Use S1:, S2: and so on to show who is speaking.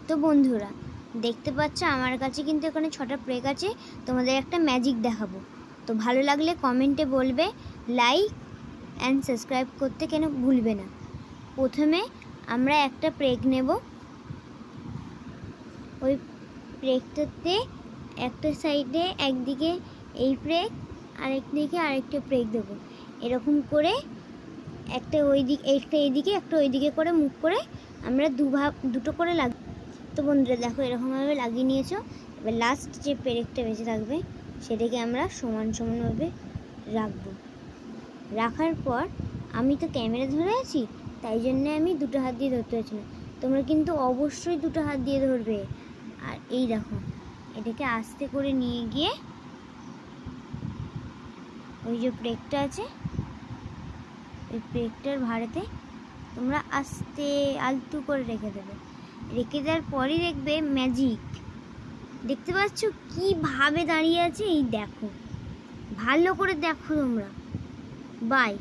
S1: তো বন্ধুরা দেখতে পাচ্ছ আমার কাছে কিন্তু এখানে 6টা ব্রেক আছে। তোমাদের একটা ম্যাজিক দেখাবো। তো ভালো লাগলে কমেন্টে বলবে, লাইক অ্যান্ড সাবস্ক্রাইব করতে কেন ভুলবে না। প্রথমে আমরা একটা ব্রেক নেব। ওই ব্রেকটাতে একটা সাইডে একদিকে এই ব্রেক আরেকদিকে আরেকটা ব্রেক দেবো। এরকম করে একটা ওই দিক একটা এইদিকে একটা ওইদিকে করে মুখ করে আমরা দুটো করে লাগি। তো বন্ধুরা দেখো এরকমভাবে লাগিয়ে নিয়েছো। এবার লাস্ট যে পেরেকটা বেঁচে থাকবে সেটাকে আমরা সমান সমানভাবে রাখবো। রাখার পর আমি তো ক্যামেরা ধরে আছি, তাই জন্যে আমি দুটো হাত দিয়ে ধরতে পারছি না। তোমরা কিন্তু অবশ্যই দুটো হাত দিয়ে ধরবে। আর এই দেখো এটাকে আস্তে করে নিয়ে গিয়ে ওই যে ব্রেকটা আছে ওই ব্রেকটার ভাড়েতে তোমরা আস্তে আলতু করে রেখে দেবে। রেখে দেওয়ার পরই দেখবে ম্যাজিক। দেখতে পাচ্ছ কীভাবে দাঁড়িয়ে আছে? এই দেখো, ভালো করে দেখো তোমরা। বাই।